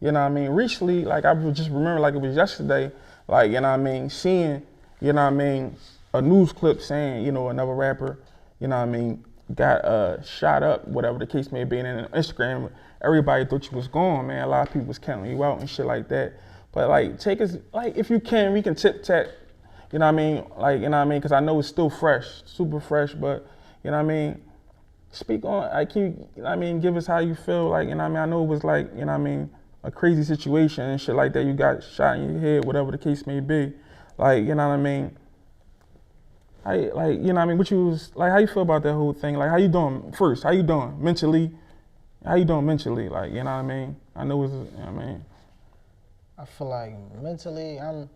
You know what I mean? Recently, like I just remember like it was yesterday, like, you know what I mean, seeing, you know what I mean, a news clip saying, you know, another rapper, you know what I mean, got shot up, whatever the case may be, and on Instagram, everybody thought you was gone, man. A lot of people was counting you out and shit like that. But like, take us, like, if you can, we can tip-tap, you know what I mean? Like, you know what I mean? Because I know it's still fresh, super fresh, but, you know what I mean? Speak on, like, can you, know what I mean, give us how you feel, like, you know what I mean? I know it was like, you know what I mean, a crazy situation and shit like that. You got shot in your head, whatever the case may be. Like, you know what I mean? Like, you know what I mean? What you was, like, how you feel about that whole thing? Like, how you doing first? How you doing mentally? How you doing mentally? Like, you know what I mean? I know it's, you know what I mean? I feel like mentally, I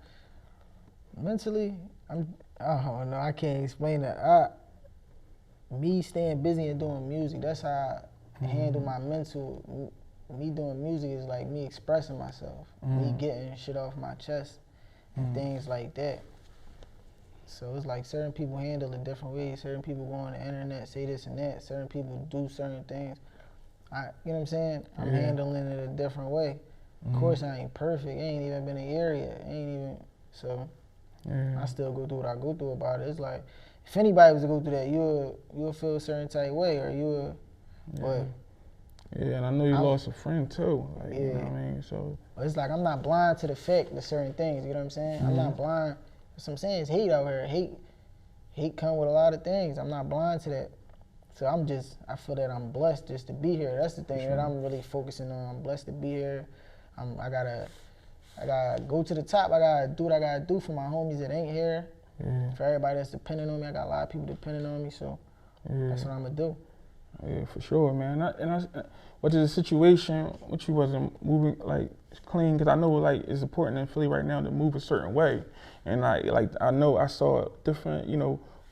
don't know, I can't explain that. Me staying busy and doing music, that's how I handle my mental. Me doing music is like me expressing myself, me getting shit off my chest and things like that. So it's like certain people handle it different ways. Certain people go on the internet, say this and that. Certain people do certain things. You know what I'm saying? I'm handling it a different way. Of course I ain't perfect. I ain't even been a year yet. So I still go through what I go through about it. It's like, if anybody was to go through that, you'll feel a certain type way, or but yeah, and I know you lost a friend too. Like, you know what I mean? So it's like I'm not blind to the fact of certain things. You know what I'm saying? I'm not blind. That's what I'm saying. It's hate out here. Hate come with a lot of things. I'm not blind to that. So I feel that I'm blessed just to be here. That's the thing that I'm really focusing on. I'm blessed to be here. I gotta go to the top. I gotta do what I gotta do for my homies that ain't here. For everybody that's depending on me, I got a lot of people depending on me. So that's what I'm gonna do. Yeah, for sure, man. What is the situation? What you wasn't moving like clean? Because I know like it's important in Philly right now to move a certain way, and I know I saw different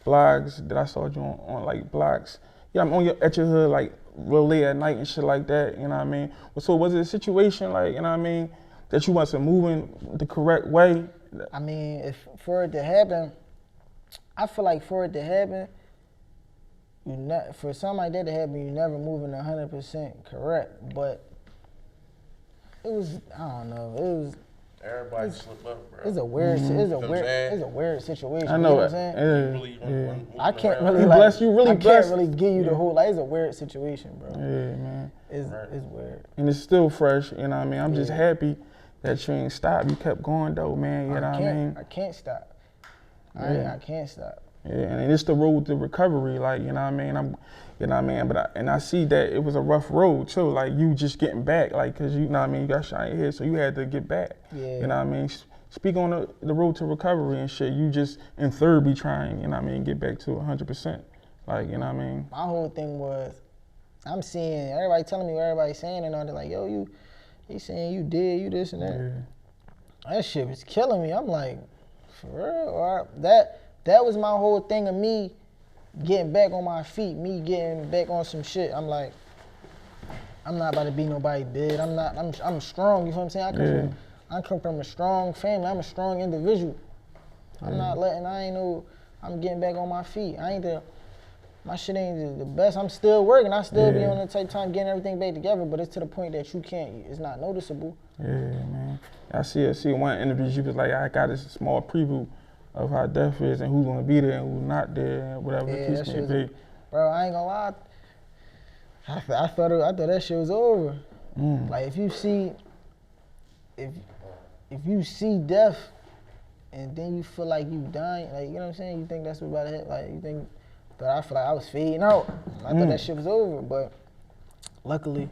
blogs that I saw you on like blogs. Yeah, I'm on at your hood like real late at night and shit like that. You know what I mean? So was it a situation like you know what I mean that you wasn't moving the correct way? I mean, for it to happen, I feel like for it to happen. For something like that to happen, you never moving 100% correct. But it was, I don't know, it was. Everybody slip up, bro. It's a weird situation. I know, you know what I'm saying? I can't really can't really give you the whole. Like, it's a weird situation, bro. Yeah, man. It's weird. And it's still fresh. You know what I mean? I'm just happy that you ain't stopped. You kept going though, man. You know what I mean? I can't stop. I can't stop. Yeah, and it's the road to recovery, like, you know what I mean? You know what I mean? But I see that it was a rough road too, like you just getting back, like, cause you know what I mean, you got shot in your head, so you had to get back. Yeah. You know what I mean? Speak on the road to recovery and shit. You just in therapy trying, you know what I mean, get back to 100%. Like, you know what I mean? My whole thing was, I'm seeing everybody telling me what everybody's saying and all that, like, yo, he saying you did, you this and that. Yeah. That shit was killing me. I'm like, for real? Or that was my whole thing of me getting back on my feet, me getting back on some shit. I'm like, I'm not about to be nobody dead. I'm strong, you know what I'm saying? I come from a strong family. I'm a strong individual. I'm getting back on my feet. My shit ain't the best. I'm still working. I still be on the type time getting everything back together, but it's to the point that it's not noticeable. Yeah, man. I see one interview, you was like, I got this small preview of how death is and who's gonna be there and who's not there and whatever the case may be. Bro, I ain't gonna lie. I thought that shit was over. Like if you see death and then you feel like you dying, like, you know what I'm saying? You think that's what about to happen? Like, you think that I feel like I was fading out. I thought that shit was over, but luckily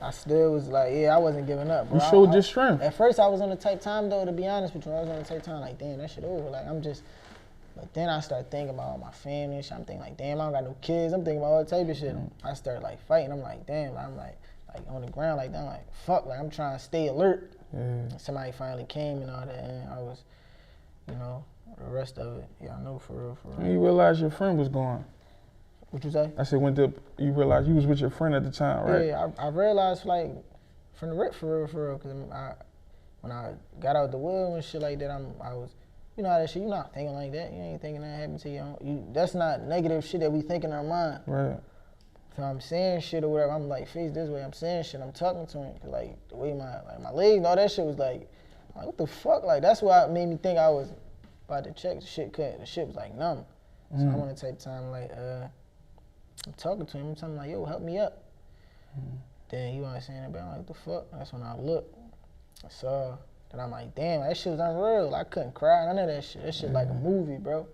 I still was like, I wasn't giving up, bro. You showed your strength. At first I was on the type time though, to be honest with you. I was on the type time like, damn, that shit over. Like, but then I started thinking about all my family and shit. I'm thinking like, damn, I don't got no kids. I'm thinking about all type of shit. I started like fighting. I'm like, damn, I'm like on the ground like that. I'm like, fuck, like I'm trying to stay alert. Somebody finally came and all that, and I was, the rest of it, I know for real. And you realized your friend was gone. What you say? I said, you realized you was with your friend at the time, right? Yeah, I realized like from the rip for real, because when I got out the wheel and shit like that, I was, you know how that shit, you're not thinking like that. You ain't thinking that happened to you. That's not negative shit that we think in our mind. Right. if I'm saying shit or whatever, I'm like, face this way, I'm saying shit, I'm talking to him. Cause like the way my legs and all that shit was like what the fuck? Like that's why it made me think I was about to check the shit cut. The shit was like numb. So I want to take time like I'm talking to him, I'm telling him like, yo, help me up. Then he wasn't saying it, but I'm like, what the fuck? That's when I looked. I saw that I'm like, damn, that shit was unreal. I couldn't cry, none of that shit. That shit like a movie, bro.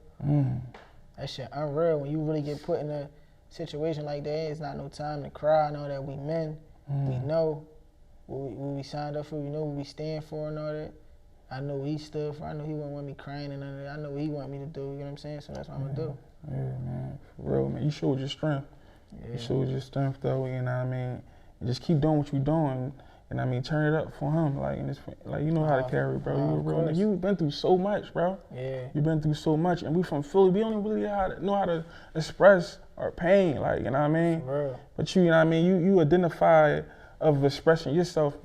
That shit unreal. When you really get put in a situation like that, it's not no time to cry. I know that we men, we know what we signed up for, we know what we stand for and all that. I know what he stood for. I know he wouldn't want me crying and none of that. I know what he want me to do, you know what I'm saying? So that's what I'm gonna do. Yeah, man. For real, man. You showed your strength. Yeah. You showed your strength, though, you know what I mean? And just keep doing what you're doing. And I mean, turn it up for him. Like, and it's, like you know how to carry, bro. You a real nigga. You've been through so much, bro. Yeah. You've been through so much. And we from Philly. We don't really know how to express our pain. Like, you know what I mean? For real. But you know what I mean? You identify of expressing yourself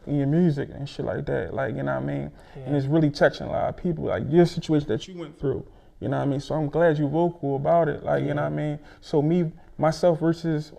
in your music and shit like that. Like, you know what I mean? Yeah. And it's really touching a lot of people. Like, your situation that you went through. You know what I mean? So I'm glad you vocal about it. Like, you know what I mean? So myself versus